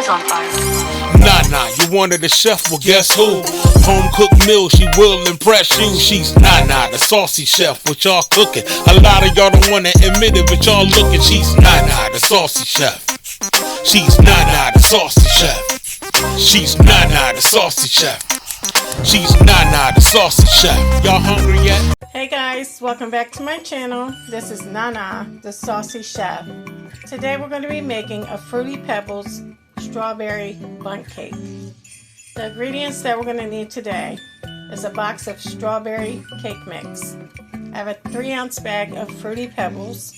on fire. Nana, you wanted a chef, well guess who? Home cooked meal, she will impress you. She's Nana, the saucy chef, what y'all cooking. A lot of y'all don't wanna admit it, but y'all looking. She's Nana, the saucy chef. She's Nana, the saucy chef. She's Nana, the saucy chef. She's Nana, the saucy chef. Y'all hungry yet? Hey guys, welcome back to my channel. This is Nana, the saucy chef. Today we're going to be making a Fruity Pebbles strawberry bundt cake. The ingredients that we're going to need today is a box of strawberry cake mix. I have a 3-ounce bag of Fruity Pebbles,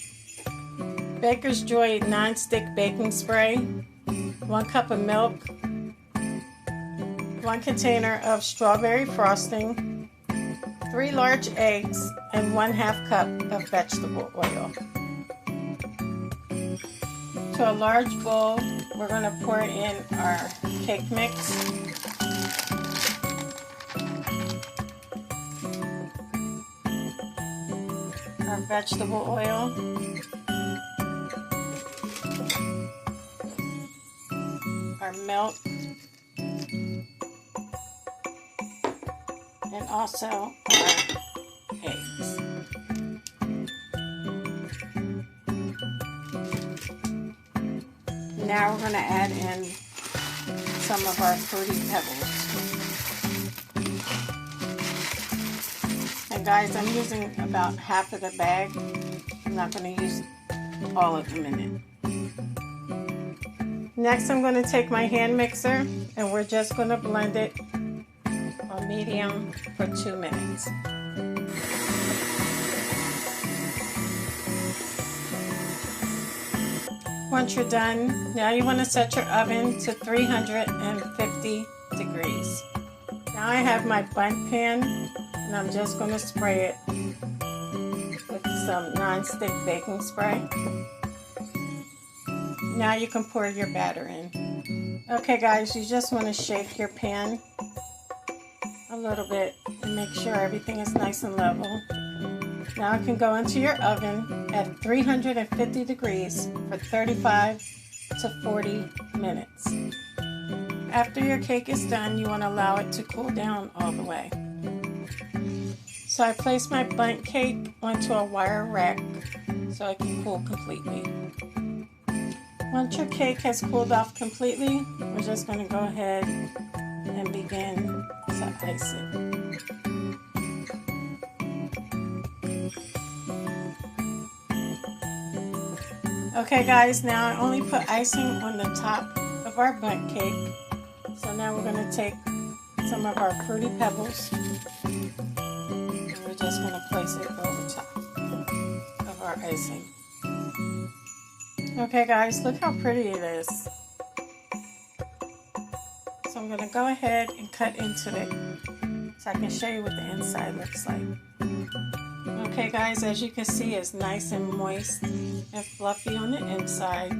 Baker's Joy non-stick baking spray, 1 cup of milk, 1 container of strawberry frosting, 3 large eggs, and 1/2 cup of vegetable oil. To a large bowl, we're going to pour in our cake mix. Our vegetable oil. Our milk. And also our eggs. Now we're going to add in some of our Fruity Pebbles. And guys, I'm using about half of the bag. I'm not going to use all of them in it. Next, I'm going to take my hand mixer and we're just going to blend it on medium for 2 minutes. Once you're done, now you want to set your oven to 350 degrees. Now I have my bundt pan and I'm just going to spray it with some non-stick baking spray. Now you can pour your batter in. Okay guys, you just want to shake your pan a little bit and make sure everything is nice and level. Now it can go into your oven at 350 degrees for 35 to 40 minutes. After your cake is done, you want to allow it to cool down all the way. So I placed my bundt cake onto a wire rack so it can cool completely. Once your cake has cooled off completely, we're just going to go ahead and begin to ice it. Okay guys, now I only put icing on the top of our bundt cake. So now we're going to take some of our Fruity Pebbles and we're just going to place it over top of our icing. Okay guys, look how pretty it is. So I'm going to go ahead and cut into it so I can show you what the inside looks like. Okay guys, as you can see, it's nice and moist and fluffy on the inside.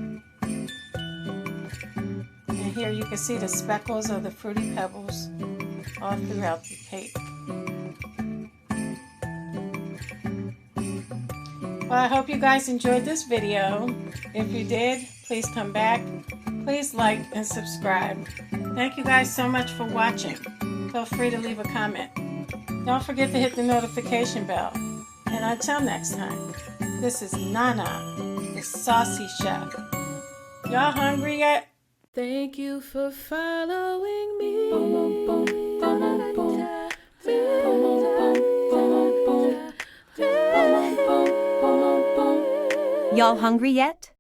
And here you can see the speckles of the Fruity Pebbles all throughout the cake. Well, I hope you guys enjoyed this video. If you did, please come back. Please like and subscribe. Thank you guys so much for watching. Feel free to leave a comment. Don't forget to hit the notification bell. And until next time, this is Nana, the saucy chef. Y'all hungry yet? Thank you for following me. Y'all hungry yet?